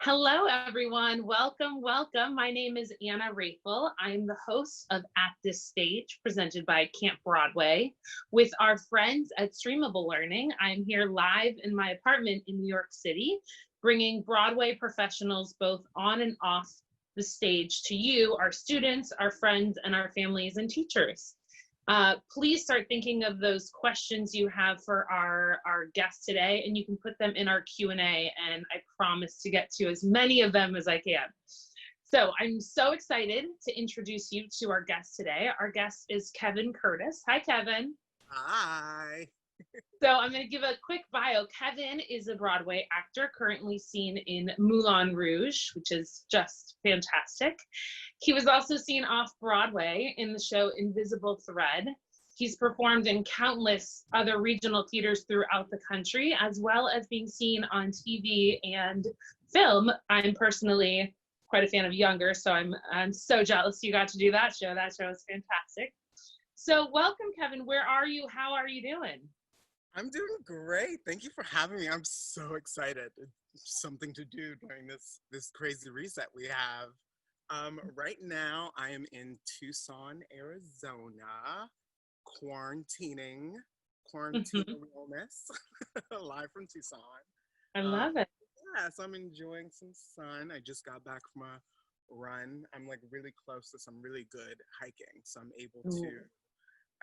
Hello, everyone. Welcome, welcome. My name is Anna Raful. I'm the host of At This Stage, presented by Camp Broadway. With our friends at Streamable Learning, I'm here live in my apartment in New York City, bringing Broadway professionals both on and off the stage to you, our students, our friends, and our families and teachers. Please start thinking of those questions you have for our guests today, and you can put them in our Q&A, and I promise to get to as many of them as I can. So I'm so excited to introduce you to our guest today. Our guest is Kevin Curtis. Hi, Kevin. Hi. So I'm going to give a quick bio. Kevin is a Broadway actor currently seen in Moulin Rouge, which is just fantastic. He was also seen off Broadway in the show Invisible Thread. He's performed in countless other regional theaters throughout the country, as well as being seen on TV and film. I'm personally quite a fan of Younger, so I'm so jealous you got to do that show. That show is fantastic. So welcome, Kevin. Where are you? How are you doing? I'm doing great. Thank you for having me. I'm so excited. It's something to do during this crazy reset we have. Right now, I am in Tucson, Arizona, quarantine realness, live from Tucson. I Um, love it. yeah, so I'm enjoying some sun. I just got back from a run. I'm like really close to some really good hiking, so I'm able to Ooh.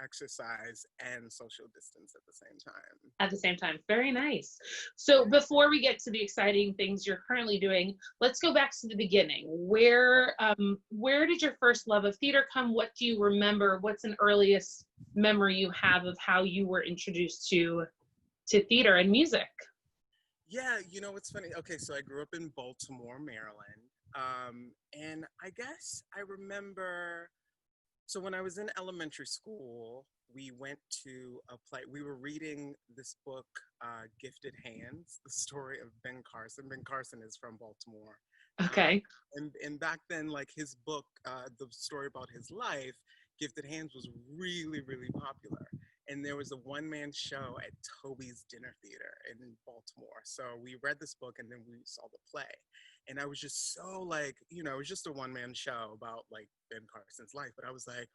exercise and social distance at the same time. At the same time. Very nice. So before we get to the exciting things you're currently doing, let's go back to the beginning. Where did your first love of theater come? What do you remember? What's an earliest memory you have of how you were introduced to theater and music? Yeah, you know what's funny? Okay, so I grew up in Baltimore, Maryland. And I guess I remember, so when I was in elementary school, we went to a play. We were reading this book, Gifted Hands, the story of Ben Carson. Ben Carson is from Baltimore. Um, Okay. and back then, like his book, the story about his life, Gifted Hands was really, really popular. And there was a one-man show at Toby's Dinner Theater in Baltimore. So we read this book and then we saw the play. And I was just so like, it was just a one-man show about like Ben Carson's life. But I was like,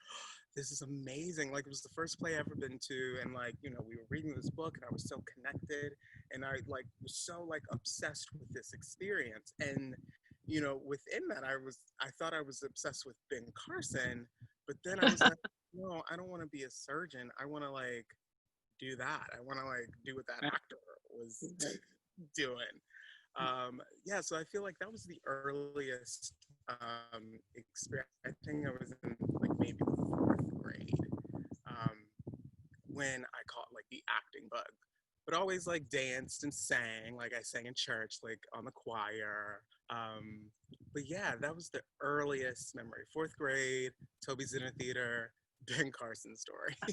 this is amazing. Like it was the first play I ever been to. And like, we were reading this book and I was so connected. And I like was so like obsessed with this experience. And within that, I thought I was obsessed with Ben Carson, but then I was like, no, I don't want to be a surgeon. I want to like do that. I want to like do what that actor was doing. Yeah, so I feel like that was the earliest experience. I think I was in like maybe the fourth grade um, when I caught like the acting bug. But always like danced and sang, like I sang in church, like on the choir. But yeah, that was the earliest memory. Fourth grade, Toby's Dinner Theater, Ben Carson story. I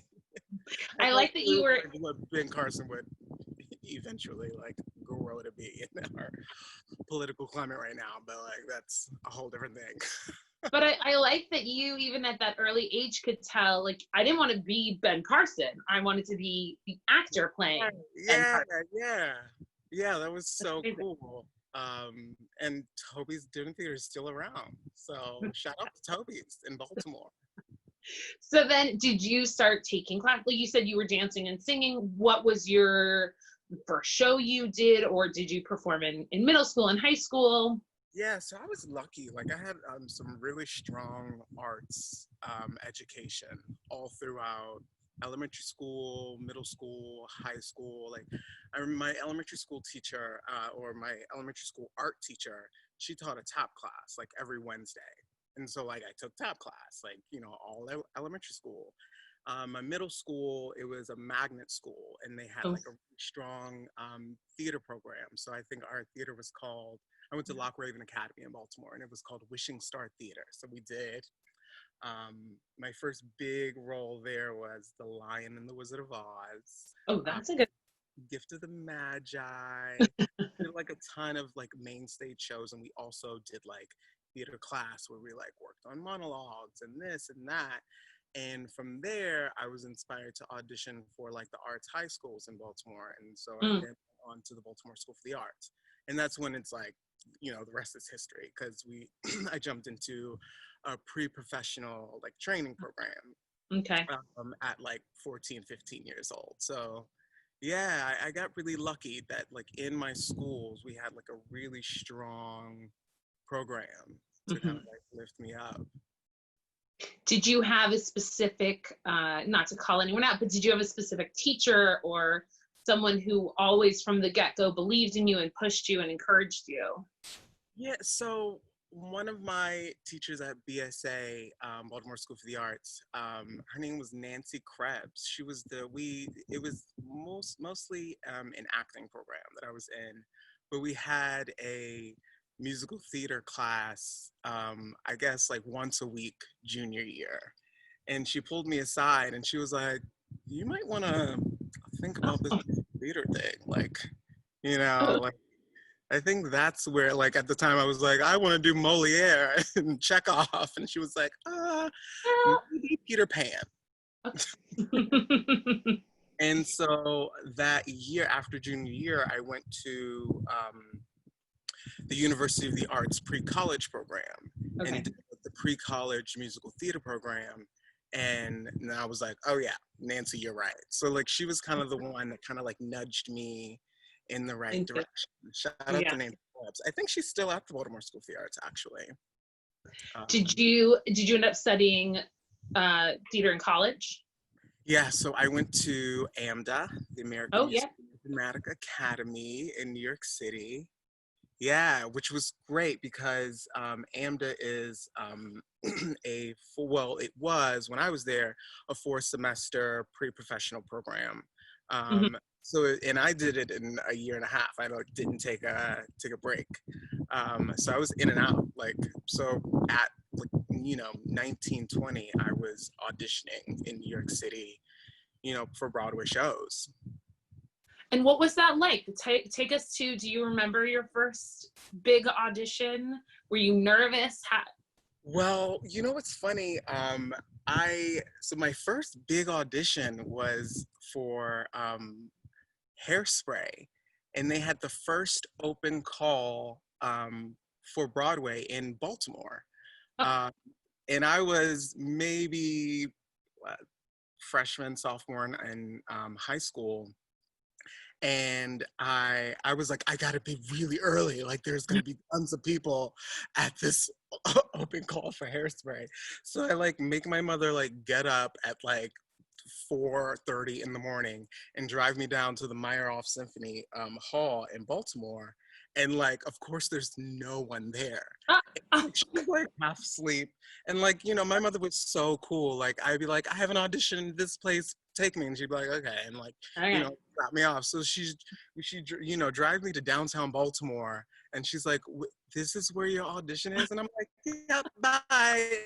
I don't like that you know were like, what Ben Carson would eventually like grow to be in our political climate right now, but like that's a whole different thing. but I like that you, even at that early age, could tell, like, I didn't want to be Ben Carson. I wanted to be the actor playing Ben Yeah, Carson. yeah, yeah. That was That's so amazing. cool. And Toby's Dinner Theater is still around, so shout out to Toby's in Baltimore. So then, did you start taking class? Like you said, you were dancing and singing. What was your first show you did, or did you perform in middle school and high school? Yeah, so I was lucky. Like I had some really strong arts education all throughout elementary school, middle school, high school. Like I remember my elementary school teacher or my elementary school art teacher, she taught a tap class like every Wednesday. And so like I took tap class, like, all elementary school. My middle school, it was a magnet school and they had Oh, like a really strong theater program. So I think our theater was called, I went to Lock Raven Academy in Baltimore and it was called Wishing Star Theater. So we did, my first big role there was The Lion and the Wizard of Oz, oh, uh, that's a good. Gift of the Magi. We did like a ton of like main stage shows and we also did like theater class where we like worked on monologues and this and that. And from there, I was inspired to audition for like the arts high schools in Baltimore. And so I Mm. then went on to the Baltimore School for the Arts. And that's when it's like, the rest is history, because I jumped into a pre-professional like training program Okay. at like 14, 15 years old. So yeah, I got really lucky that like in my schools we had like a really strong program to kind Mhm. of like lift me up. Did you have a specific, not to call anyone out, but did you have a specific teacher or someone who always from the get-go believed in you and pushed you and encouraged you? Yeah, so one of my teachers at BSA, Baltimore School for the Arts, her name was Nancy Krebs. She was it was mostly an acting program that I was in, but we had a musical theater class, I guess like once a week junior year. And she pulled me aside and she was like, you might want to think about this theater thing. Like, like, I think that's where, like, at the time I was like, I want to do Moliere and Chekhov. And she was like, maybe Peter Pan. And so that year, after junior year, I went to the University of the Arts pre-college program and did the pre-college musical theater program. And I was like, oh yeah, Nancy, you're right. So like, she was kind of the one that kind of like nudged me in the right direction. Shout out Yeah. to Nancy Krebs. I think she's still at the Baltimore School of the Arts, actually. Did you end up studying theater in college? Yeah, so I went to AMDA, the American Oh yeah. Music and Dramatic Academy in New York City. Yeah, which was great because AMDA is it was, when I was there, a 4-semester pre-professional program. Mhm. And I did it in a year and a half. I like, didn't take a break. So I was in and out. Like, so at like, 1920, I was auditioning in New York City, for Broadway shows. And what was that like? Take us to, do you remember your first big audition? Were you nervous? Well, what's funny? So my first big audition was for Hairspray, and they had the first open call for Broadway in Baltimore. Oh, Uh, and I was maybe freshman, sophomore in high school. And I was like, I gotta be really early. Like, there's gonna be tons of people at this open call for Hairspray. So I like make my mother like get up at like 4:30 in the morning and drive me down to the Meyerhoff Symphony Hall in Baltimore. And like, of course, there's no one there. ah, ah. Like, she's like half asleep. And like, my mother was so cool. Like, I'd be like, I have an audition in this place, take me. And she'd be like, okay. And like, Okay. drop me off. So she drive me to downtown Baltimore. And she's like, this is where your audition is? And I'm like, yeah, bye.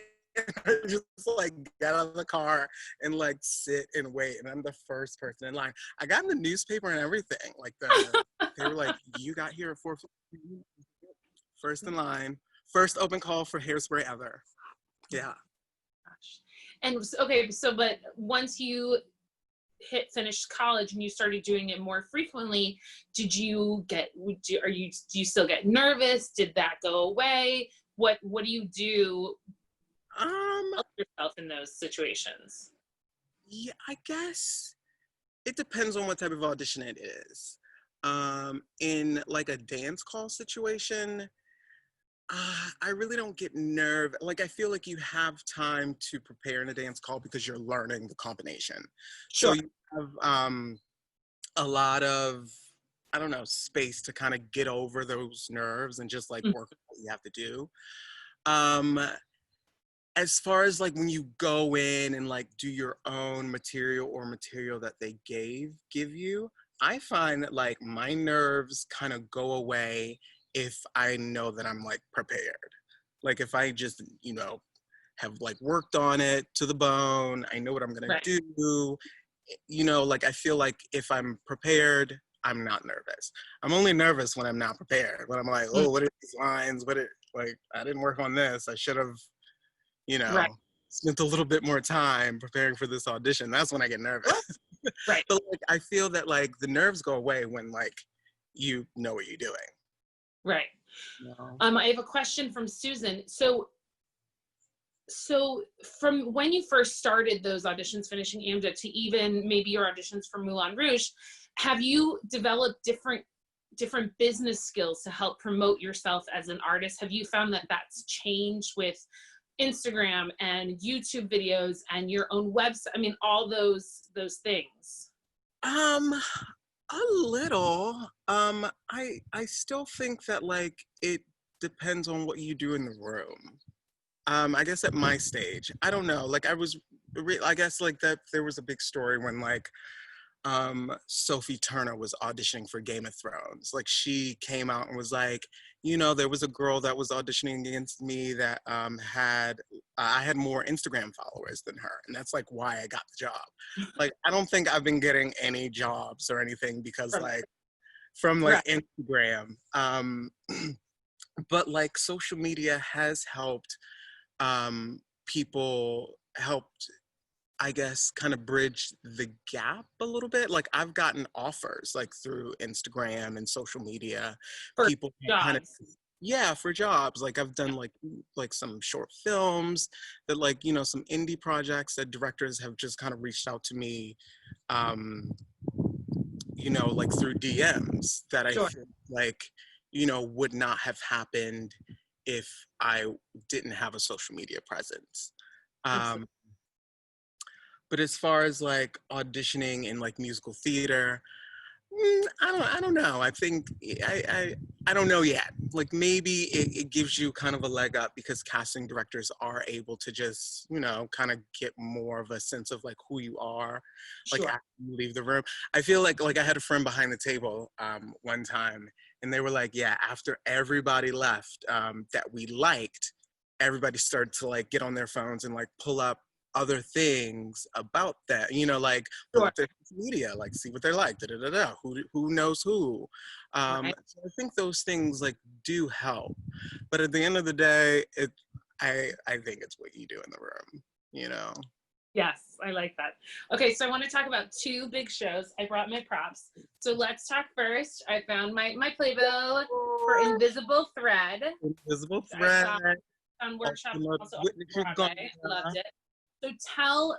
I just like get out of the car and like sit and wait, and I'm the first person in line. I got in the newspaper and everything. Like they were like, "You got here at 4:15, first in line, first open call for Hairspray ever." Yeah. And okay, so but once you finished college and you started doing it more frequently, do you still get nervous? Did that go away? What do you do help yourself in those situations? Yeah, I guess it depends on what type of audition it is. In like a dance call situation, I really don't get nerve. Like, I feel like you have time to prepare in a dance call because you're learning the combination. So Sure. you have a lot of, I don't know, space to kind of get over those nerves and just like Mm. work what you have to do. Um, as far as like when you go in and like do your own material or material that they give you, I find that like my nerves kind of go away if I know that I'm like prepared. Like if I just, have like worked on it to the bone, I know what I'm gonna Right. do, like I feel like if I'm prepared, I'm not nervous. I'm only nervous when I'm not prepared. When I'm like, Mm. oh, what are these lines? Like I didn't work on this. I should have, Right. spent a little bit more time preparing for this audition. That's when I get nervous. Right. But like I feel that like the nerves go away when like you know what you're doing. Right. No. I have a question from Susan. So from when you first started those auditions finishing AMDA to even maybe your auditions for Moulin Rouge, have you developed different business skills to help promote yourself as an artist? Have you found that that's changed with Instagram and YouTube videos and your own website? I mean, all those things. A little. I still think that like it depends on what you do in the room. I guess at my stage, I don't know. Like I guess like that there was a big story when like Sophie Turner was auditioning for Game of Thrones. Like she came out and was like, you know, there was a girl that was auditioning against me that had I had more Instagram followers than her, and that's like why I got the job. Like I don't think I've been getting any jobs or anything because like from like Right. Instagram. But like social media has helped people helped I guess kind of bridge the gap a little bit. Like I've gotten offers like through Instagram and social media. For People kind of jobs. yeah, for jobs. Like I've done like some short films that like, you know, some indie projects that directors have just kind of reached out to me um, you know, like through DMs that I Sure. feel like, you know, would not have happened if I didn't have a social media presence. Absolutely. Um, but as far as like auditioning in like musical theater, I don't know. I think I don't know yet. Like maybe it gives you kind of a leg up because casting directors are able to just, you know, kind of get more of a sense of like who you are, like Sure. after you leave the room. I feel like I had a friend behind the table one time, and they were like, yeah, after everybody left that we liked, everybody started to like get on their phones and like pull up other things about that, you know, like pull Sure. up their media, like see what they're like, da da da da. Who knows who? Right. So I think those things like do help, but at the end of the day, I think it's what you do in the room, you know. Yes, I like that. Okay, so I want to talk about two big shows. I brought my props. So let's talk first. I found my playbill for Invisible Thread. Invisible I Thread. saw on workshop also on Whitney Broadway. I Uganda. loved it. So tell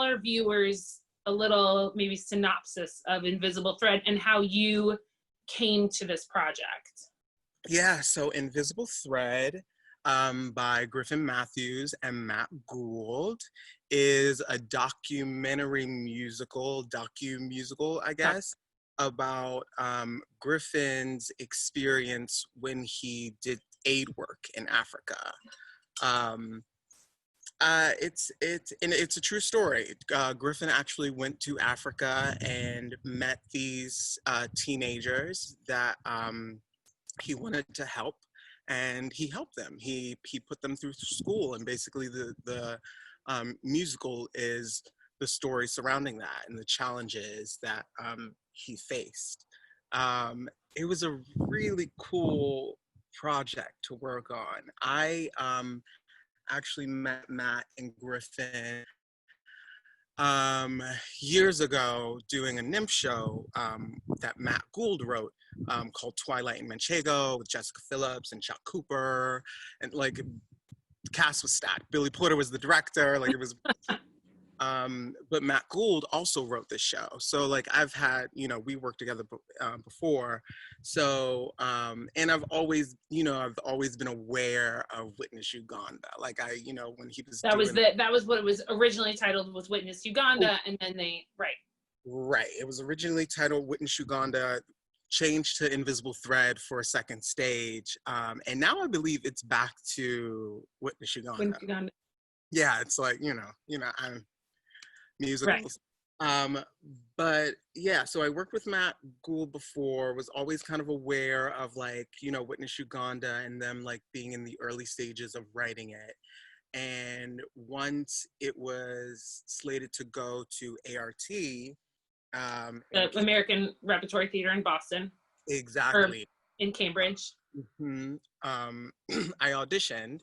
our viewers a little maybe synopsis of Invisible Thread and how you came to this project. Yeah, so Invisible Thread by Griffin Matthews and Matt Gould is a docu-musical, I guess, about Griffin's experience when he did aid work in Africa. Um, it's a true story. Griffin actually went to Africa and met these teenagers that he wanted to help, and he helped them. He put them through school, and basically the musical is the story surrounding that and the challenges that he faced. It was a really cool project to work on. I actually met Matt and Griffin um, years ago doing a nymph show that Matt Gould wrote called Twilight and Manchego with Jessica Phillips and Chuck Cooper, and like the cast was stacked. Billy Porter was the director. Like it was but Matt Gould also wrote this show. So like I've had, you know, we worked together before. So and I've always been aware of Witness Uganda. Like you know, when he was That was doing what it was originally titled, was Witness Uganda, and then right, it was originally titled Witness Uganda, changed to Invisible Thread for a second stage, and now I believe it's back to Witness Uganda. Witness Uganda. Yeah, it's like I'm Right. musicals. But yeah, so I worked with Matt Gould before, was always kind of aware of like, you know, Witness Uganda and them like being in the early stages of writing it. And once it was slated to go to ART, The American Repertory Theater in Boston, or exactly. in Cambridge. I auditioned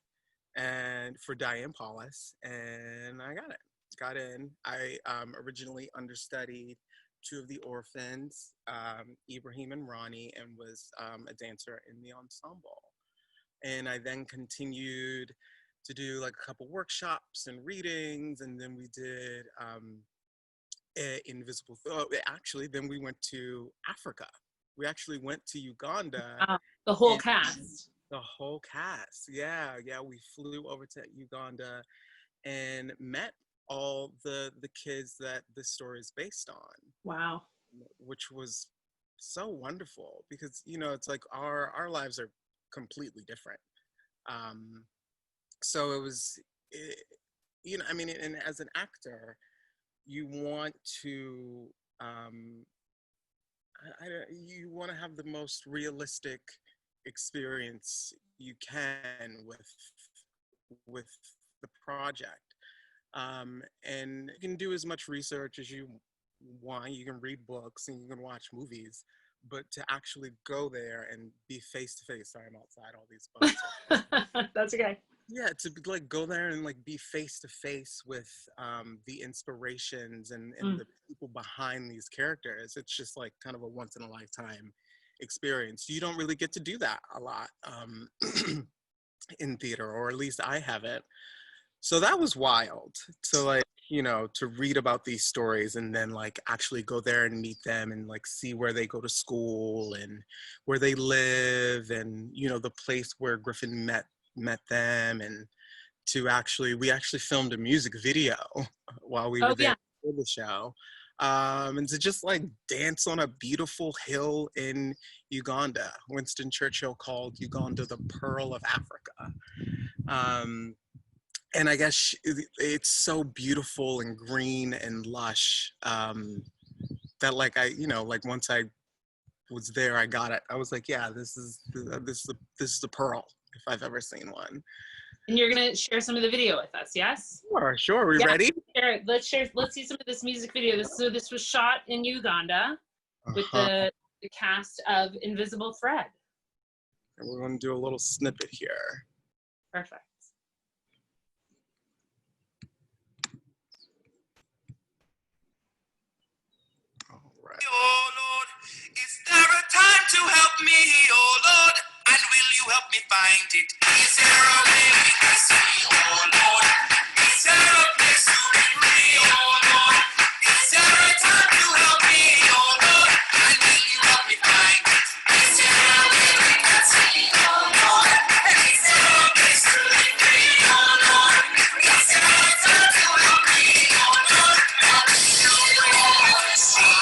and for Diane Paulus, and I got it. Got in. I originally understudied two of the orphans, Ibrahim and Ronnie, and was a dancer in the ensemble. And I then continued to do like a couple workshops and readings, and then we did Invisible. Actually, then we went to Africa. We actually went to Uganda. The whole cast. The whole cast. Yeah. We flew over to Uganda and met all the kids that this story is based on. Wow. Which was so wonderful because, you know, it's like our lives are completely different. So it was, you know, I mean, and as an actor, you want to, you want to have the most realistic experience you can with the project. And you can do as much research as you want. You can read books and you can watch movies, but to actually go there and be face to face. Sorry, I'm outside. All these bugs. That's okay. Yeah, to like go there and like be face to face with the inspirations and the people behind these characters. It's just like kind of a once in a lifetime experience. You don't really get to do that a lot in theater, or at least I haven't. So that was wild to like, you know, to read about these stories and then like actually go there and meet them and like see where they go to school and where they live and, you know, the place where Griffin met them, and we actually filmed a music video while we were there for the show. And to just like dance on a beautiful hill in Uganda. Winston Churchill called Uganda the Pearl of Africa. And I guess it's so beautiful and green and lush that like you know, like once I was there, I got it. I was like, yeah, this is the pearl if I've ever seen one. And you're gonna share some of the video with us, yes? Sure. Are we ready? Let's see some of this music video. This was shot in Uganda with the cast of Invisible Thread. And we're gonna do a little snippet here. Perfect. Oh Lord, is there a time to help me, oh Lord? And will you help me find it? Is there a way we can see, oh Lord? Is there a place to be free, oh Lord? Is there a time to help me, oh Lord? And will you help me find it? Is there a way we can see, oh Lord? Is there a place to be free, oh Lord? Is there a time to help me, oh Lord? And will you help me see?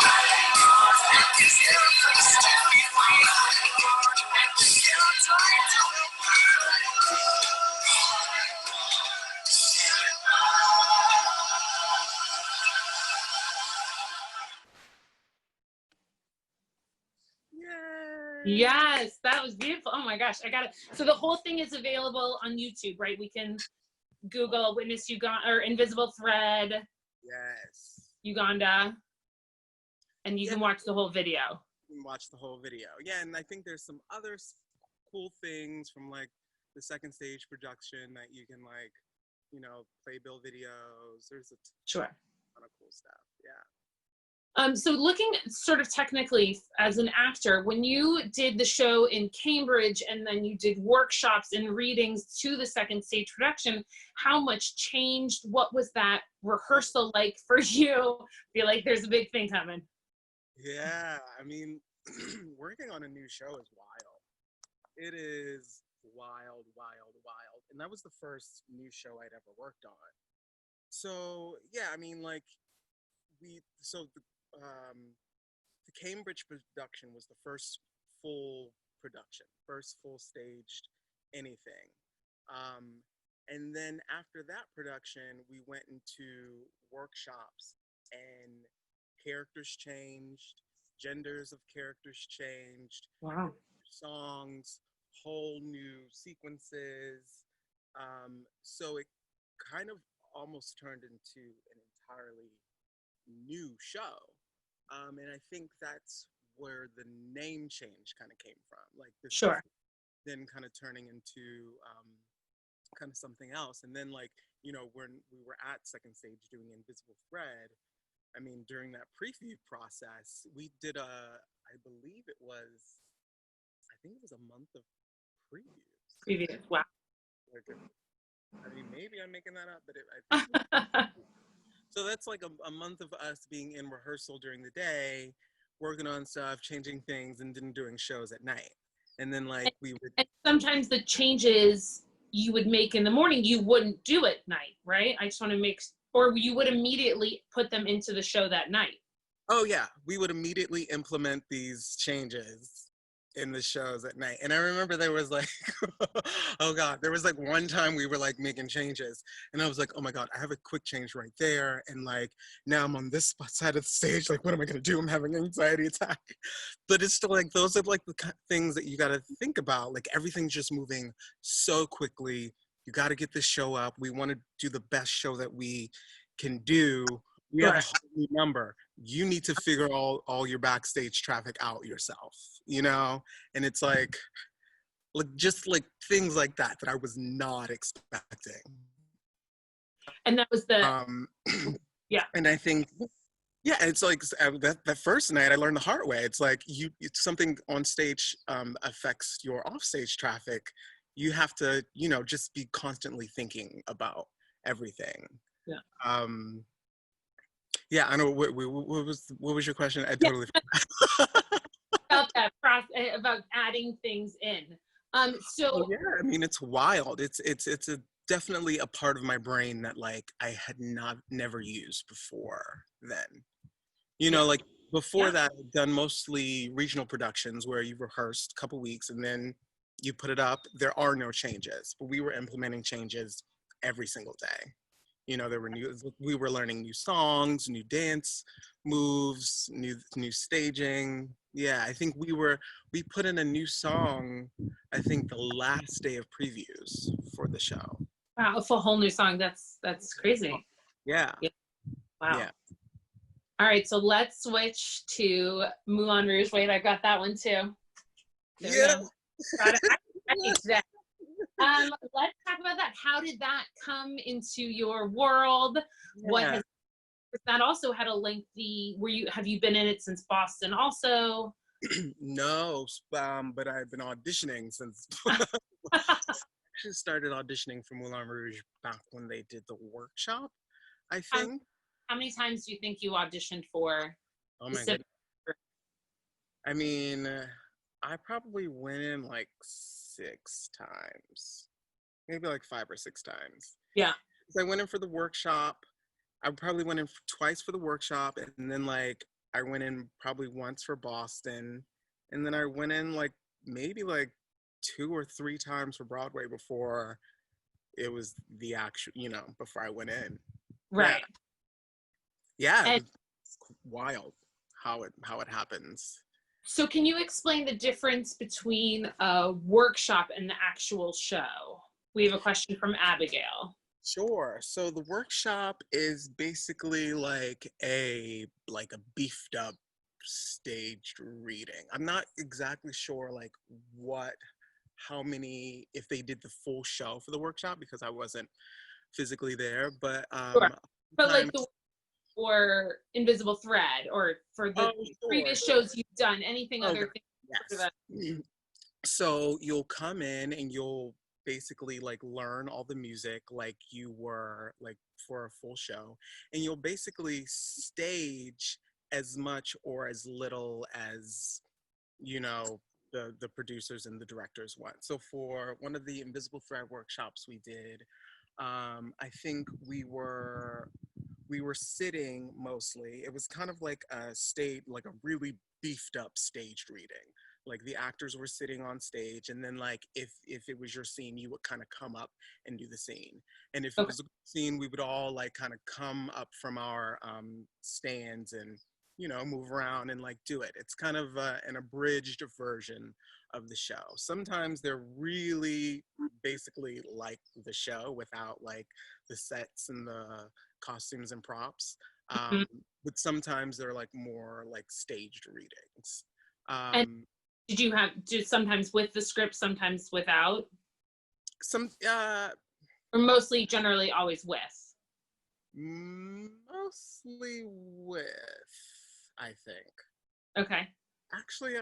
Yes, that was beautiful. Oh my gosh, I got it. So the whole thing is available on YouTube, right? We can Google Witness Uganda or Invisible Thread. Yes. Uganda. And you can watch the whole video. You can watch the whole video. Yeah, and I think there's some other cool things from like the second stage production that you can like, you know, playbill videos. There's a ton of cool stuff. Yeah. So looking sort of technically as an actor, when you did the show in Cambridge and then you did workshops and readings to the second stage production, how much changed? What was that rehearsal like for you? Feel like there's a big thing coming. Yeah, I mean, working on a new show is wild. It is wild. And that was the first new show I'd ever worked on. So yeah, I mean, like the Cambridge production was the first full production, first full staged anything. And then after that production, we went into workshops and characters changed, genders of characters changed, songs, whole new sequences. So it kind of almost turned into an entirely new show. And I think that's where the name change kind of came from. Like this then kind of turning into kind of something else. And then like, you know, when we were at second stage doing Invisible Thread, I mean, during that preview process, we did I believe it was, I think it was a month of previews. Previous. Wow. I mean, maybe I'm making that up, but I think so that's like a month of us being in rehearsal during the day, working on stuff, changing things, and then doing shows at night. And then like we would. And sometimes the changes you would make in the morning, you wouldn't do at night, right? I just want to make, or you would immediately put them into the show that night. Oh yeah, we would immediately implement these changes in the shows at night. And I remember there was like, oh God, there was like one time we were like making changes and I was like, oh my God, I have a quick change right there. And like, now I'm on this side of the stage. Like, what am I gonna do? I'm having an anxiety attack. But it's still like, those are like the things that you gotta think about. Like everything's just moving so quickly. You gotta get this show up. We wanna do the best show that we can do. We have a whole new number. You need to figure all your backstage traffic out yourself, you know? And it's like just like things like that I was not expecting. And that was the, yeah. And I think, yeah, it's like that first night I learned the hard way. It's like it's something on stage affects your offstage traffic. You have to, you know, just be constantly thinking about everything. Yeah. Yeah, I know. What was your question? I totally forgot. About that process, about adding things in. So yeah, I mean, it's wild. It's definitely a part of my brain that like I had never used before then. You know, like before that, I've done mostly regional productions where you rehearsed a couple weeks and then you put it up. There are no changes, but we were implementing changes every single day. You know, we were learning new songs, new dance moves, new staging. Yeah, I think we put in a new song, I think the last day of previews for the show. wow, a whole new song. That's crazy. Yeah. Wow. Yeah. All right, so let's switch to Moulin Rouge. Wait, I got that one too. Yeah. Let's talk about that. How did that come into your world? Yeah. What has that also had a lengthy? Have you been in it since Boston also? No, but I've been auditioning since. I actually started auditioning for Moulin Rouge back when they did the workshop, I think. How many times do you think you auditioned for? Oh my goodness. I mean, I probably went in like 6 times, maybe like 5 or 6 times. Yeah. I went in for the workshop. I probably went in twice for the workshop, and then like I went in probably once for Boston, and then I went in like maybe like 2 or 3 times for Broadway before it was the actual, you know, before I went in. Right. Yeah. And it's wild how it happens. so can you explain the difference between a workshop and the actual show? We have a question from Abigail. Sure. So the workshop is basically like a beefed up staged reading. I'm not exactly sure like how many, if they did the full show for the workshop because I wasn't physically there, but sure. But like or Invisible Thread, or for the previous shows you've done, anything other things? Yes. So you'll come in and you'll basically like learn all the music like you were like for a full show, and you'll basically stage as much or as little as, you know, the producers and the directors want. So for one of the Invisible Thread workshops we did, I think we were sitting mostly. It was kind of like a really beefed up staged reading. Like the actors were sitting on stage, and then like if it was your scene, you would kind of come up and do the scene. And if it was a scene, we would all like kind of come up from our stands and, you know, move around and like do it. It's kind of an abridged version of the show. Sometimes they're really basically like the show without like the sets and the costumes and props. But sometimes they're like more like staged readings. And did you sometimes with the script, sometimes without? Some or mostly generally always with? mostly with, I think. Okay. Actually,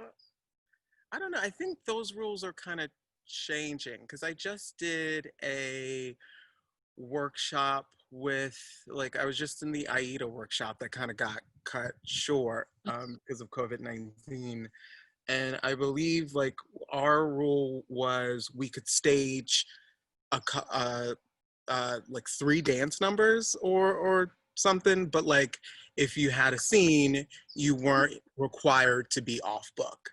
I don't know. I think those rules are kind of changing because I just did a workshop with, like, I was just in the AIDA workshop that kind of got cut short because of COVID-19. And I believe, like, our rule was we could stage like 3 dance numbers or something, but like if you had a scene, you weren't required to be off book.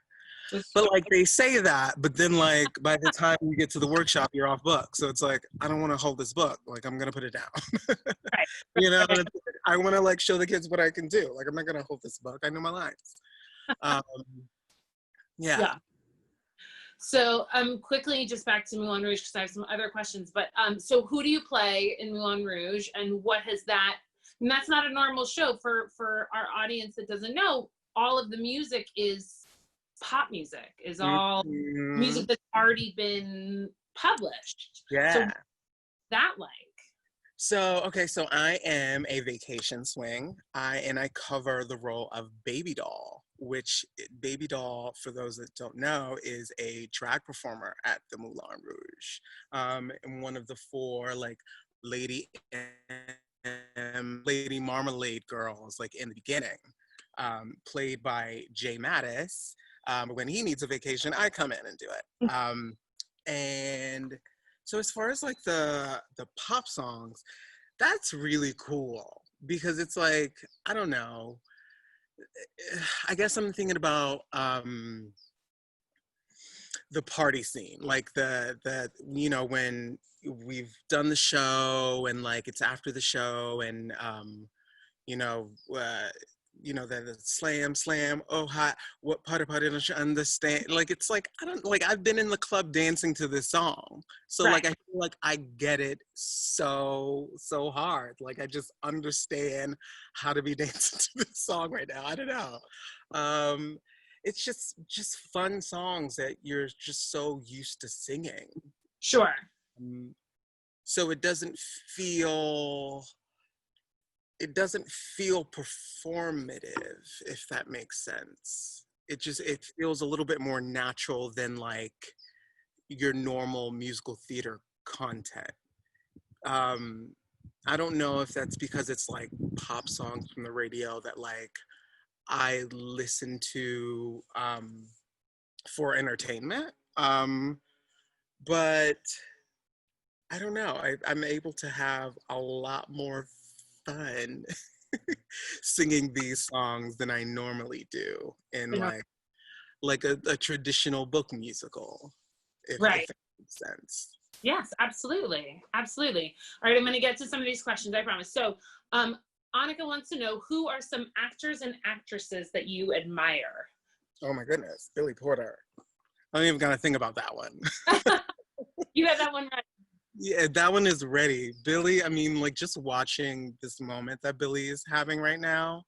But like they say that, but then like by the time you get to the workshop, you're off book. So it's like, I don't want to hold this book. Like, I'm gonna put it down. Right. You know, I want to like show the kids what I can do. Like, I'm not gonna hold this book. I know my lines. Um, yeah. So quickly just back to Moulin Rouge because I have some other questions. But so who do you play in Moulin Rouge, and what has that? And that's not a normal show for our audience that doesn't know. All of the music is pop music, is all music that's already been published. Yeah. So that like. So, okay, so I am a vacation swing. I cover the role of Baby Doll, which Baby Doll, for those that don't know, is a drag performer at the Moulin Rouge. And one of the 4 like Lady Marmalade girls, like in the beginning, played by Jay Mattis. When he needs a vacation, I come in and do it. And so as far as like the pop songs, that's really cool because it's like, I don't know, I guess I'm thinking about the party scene, like the you know, when we've done the show and like it's after the show and you know, the slam, oh hot, what part don't you understand? Like, it's like, I don't, like, I've been in the club dancing to this song. So Right. like, I feel like I get it so hard. Like, I just understand how to be dancing to this song right now. I don't know. It's just fun songs that you're just so used to singing. Sure. So it doesn't feel performative, if that makes sense. It feels a little bit more natural than like your normal musical theater content. I don't know if that's because it's like pop songs from the radio that like I listen to for entertainment. But I don't know. I'm able to have a lot more fun singing these songs than I normally do in like a traditional book musical, if Right. that makes sense. Yes, absolutely. Absolutely. All right, I'm going to get to some of these questions, I promise. So, Annika wants to know, who are some actors and actresses that you admire? Oh my goodness, Billy Porter. I don't even got to think about that one. You have that one right. Yeah, that one is ready. Billy, I mean, like, just watching this moment that Billy is having right now,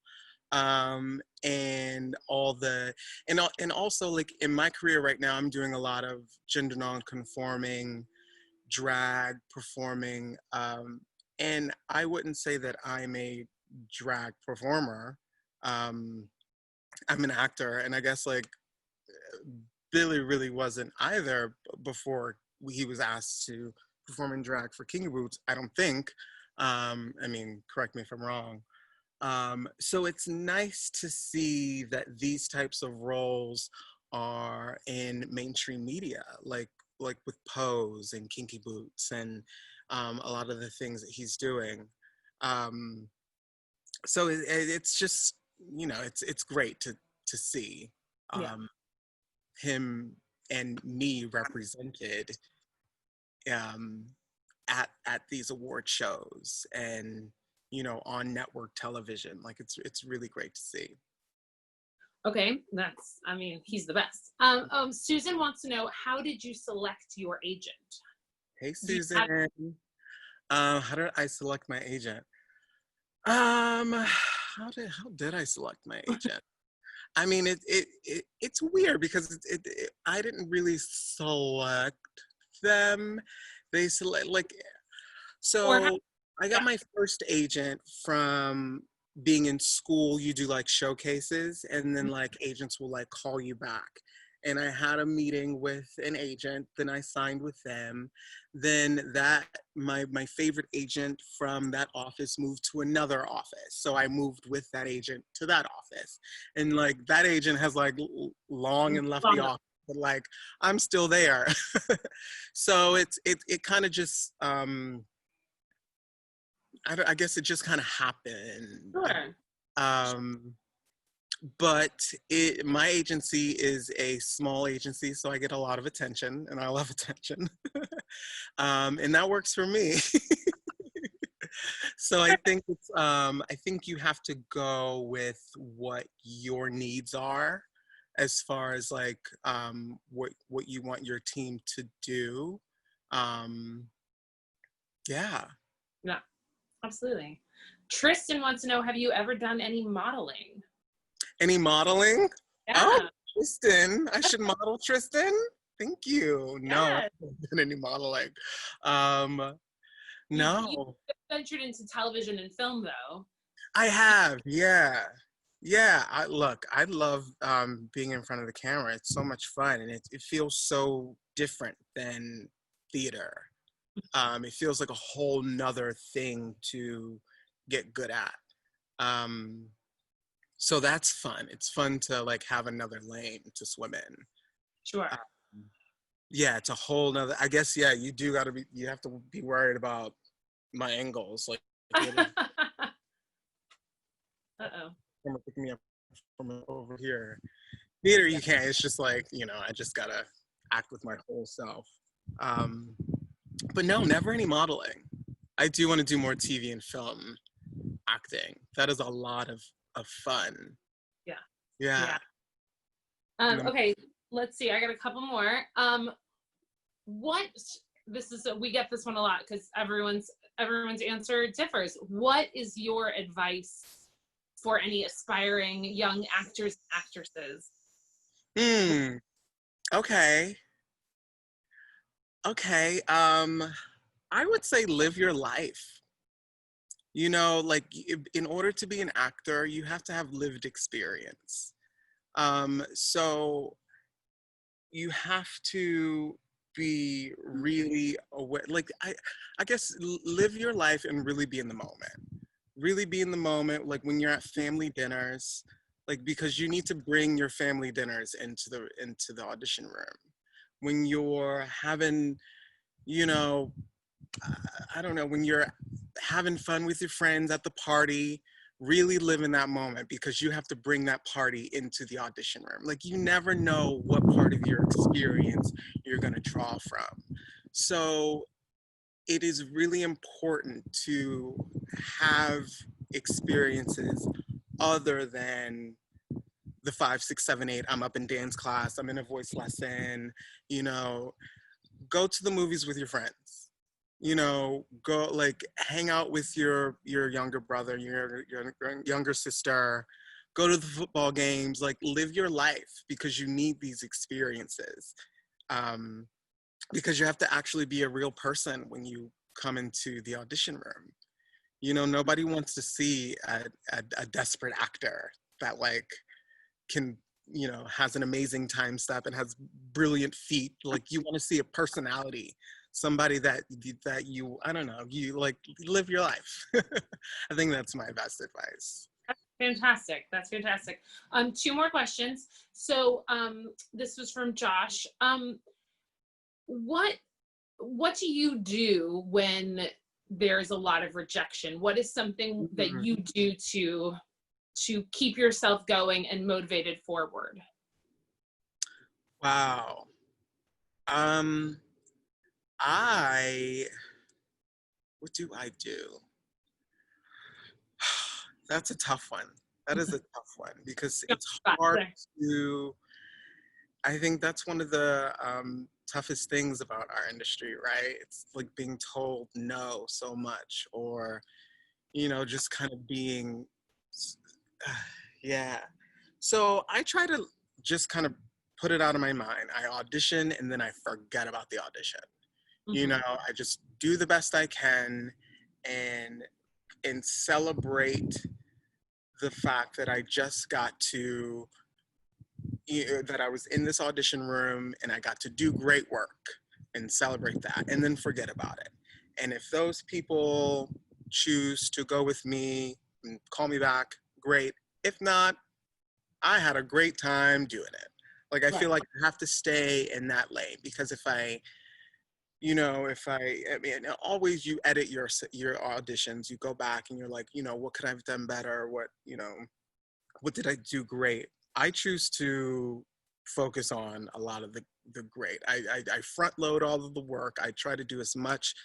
and all the, and also like in my career right now, I'm doing a lot of gender non-conforming drag performing, and I wouldn't say that I'm a drag performer. I'm an actor, and I guess like Billy really wasn't either before he was asked to perform in drag for King of Boots, I don't think. I mean, correct me if I'm wrong. So it's nice to see that these types of roles are in mainstream media, like with Pose and Kinky Boots and a lot of the things that he's doing. So it's just, you know, it's great to see him and me represented at these award shows and, you know, on network television. Like, it's really great to see. Okay, I mean, he's the best. Susan wants to know, how did you select your agent? Hey, Susan. How did I select my agent? How did I select my agent? I mean, it's weird because I didn't really select them. They select, like, so I got my first agent from being in school, you do like showcases, and then like agents will like call you back. And I had a meeting with an agent, then I signed with them. Then that my favorite agent from that office moved to another office. So I moved with that agent to that office. And like that agent has like long and left the office, but like I'm still there. So it kind of just I guess it just kind of happened. Sure. But my agency is a small agency, so I get a lot of attention, and I love attention. And that works for me. So I think I think you have to go with what your needs are, as far as like what you want your team to do. Yeah. Yeah, absolutely. Tristan wants to know, have you ever done any modeling? Any modeling? Yeah. Oh, Tristan. I should model Tristan? Thank you. No, I Yes. haven't done any modeling. You No. ventured into television and film, though. I have, yeah. Yeah, I love being in front of the camera. It's so much fun, and it feels so different than theater. It feels like a whole nother thing to get good at. So that's fun. It's fun to like have another lane to swim in. Sure. Yeah, it's a whole nother, I guess, yeah, you have to be worried about my angles. Like, Uh-oh. someone pick me up from over here. Theater, you can't. It's just like, I just gotta act with my whole self. But no, never any modeling. I do want to do more TV and film acting. That is a lot of fun. Yeah. Yeah. Okay, let's see. I got a couple more. We get this one a lot because everyone's answer differs. What is your advice for any aspiring young actors and actresses? Okay. I would say live your life. Like in order to be an actor, you have to have lived experience. So you have to be really aware. Like I guess live your life and really be in the moment. Really be in the moment, like when you're at family dinners, like because you need to bring your family dinners into the audition room. When you're having, I don't know, when you're having fun with your friends at the party, really live in that moment because you have to bring that party into the audition room. Like you never know what part of your experience you're going to draw from. So it is really important to have experiences other than the 5, 6, 7, 8. I'm up in dance class, I'm in a voice lesson, go to the movies with your friends. Go like hang out with your younger brother, your younger sister, go to the football games, like live your life because you need these experiences. Because you have to actually be a real person when you come into the audition room. Nobody wants to see a desperate actor that like can, has an amazing time step and has brilliant feet. Like you want to see a personality, somebody that you, I don't know, you like live your life. I think that's my best advice. Fantastic. That's fantastic. 2 more questions. So this was from Josh. What do you do when there's a lot of rejection? What is something that you do to keep yourself going and motivated forward? Wow. What do I do? That's a tough one. That is a tough one because it's hard to, I think that's one of the toughest things about our industry, right? It's like being told no so much, or, just kind of being, yeah. So I try to just kind of put it out of my mind. I audition and then I forget about the audition. I just do the best I can and celebrate the fact that I just got to, that I was in this audition room and I got to do great work and celebrate that and then forget about it. And if those people choose to go with me and call me back, great. If not, I had a great time doing it. Like, I feel like I have to stay in that lane, because if I mean, always you edit your auditions, you go back and you're like, what could I have done better? What did I do great? I choose to focus on a lot of the great. I front load all of the work. I try to do as much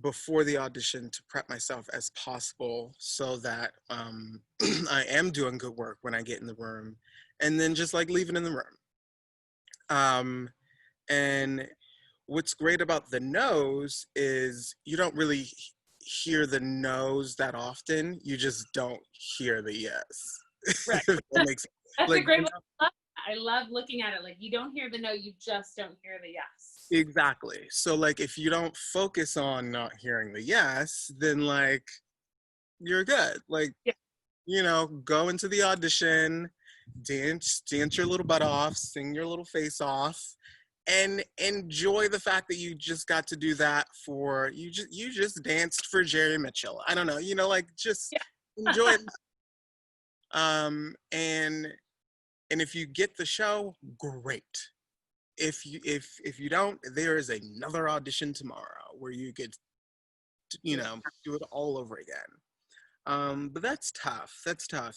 before the audition to prep myself as possible, so that I am doing good work when I get in the room, and then just like leave it in the room. And what's great about the no's is you don't really hear the no's that often. You just don't hear the yes. Right. That makes That's like, a great one. I love looking at it. Like, you don't hear the no, you just don't hear the yes. exactly. So like, if you don't focus on not hearing the yes, then like, you're good. Like, go into the audition, dance your little butt off, sing your little face off, and enjoy the fact that you just got to do that for you just danced for Jerry Mitchell. I don't know, like, just enjoy it. And if you get the show, great. If you don't, there is another audition tomorrow where you get to, do it all over again. But that's tough.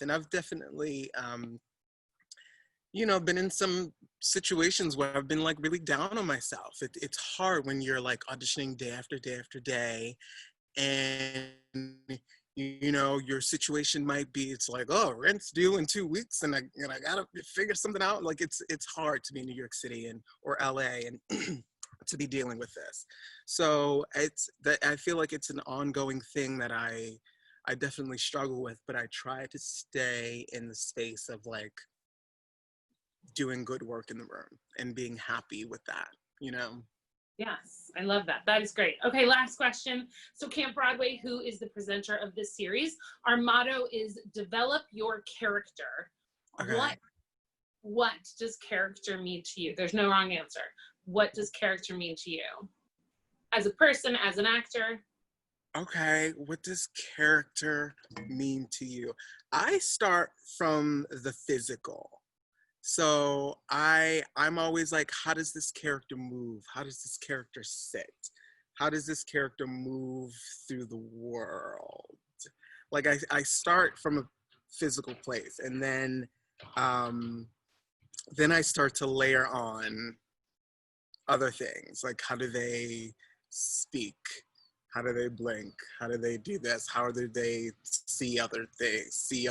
And I've definitely been in some situations where I've been like really down on myself. It's hard when you're like auditioning day after day after day, and your situation might be, it's like, oh, rent's due in 2 weeks and I gotta figure something out. Like, it's hard to be in New York City or LA and to be dealing with this. So I feel like it's an ongoing thing that I definitely struggle with, but I try to stay in the space of like doing good work in the room and being happy with that. Yes, I love that. That is great. Okay, last question. So Camp Broadway, who is the presenter of this series, our motto is develop your character. Okay. What does character mean to you? There's no wrong answer. What does character mean to you? As a person, as an actor? Okay, what does character mean to you? I start from the physical. So I'm always like, how does this character move? How does this character sit? How does this character move through the world? Like, I start from a physical place, and then I start to layer on other things. Like, how do they speak? How do they blink? How do they do this? How do they see other things, see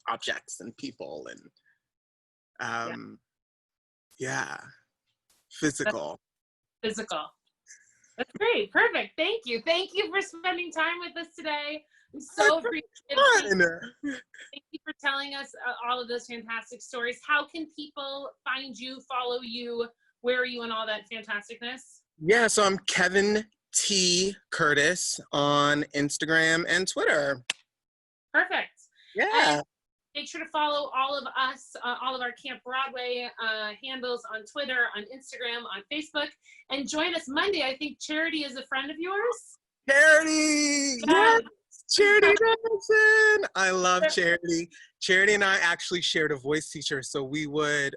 objects and people, and physical. That's great. Perfect. Thank you for spending time with us today. I'm so appreciative. Thank you for telling us all of those fantastic stories. How can people find you, follow you? Where are you and all that fantasticness? Yeah, so I'm Kevin T. Curtis on Instagram and Twitter. Perfect. Yeah. And make sure to follow all of us, all of our Camp Broadway handles on Twitter, on Instagram, on Facebook, and join us Monday. I think Charity is a friend of yours. Charity! Yes! Charity Johnson! I love Charity. Charity and I actually shared a voice teacher, so we would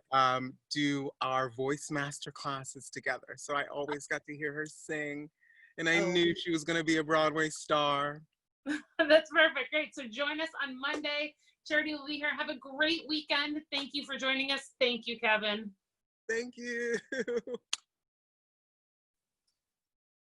do our voice master classes together. So I always got to hear her sing, and I knew she was going to be a Broadway star. That's perfect. Great. So join us on Monday. Charity will be here. Have a great weekend. Thank you for joining us. Thank you, Kevin. Thank you.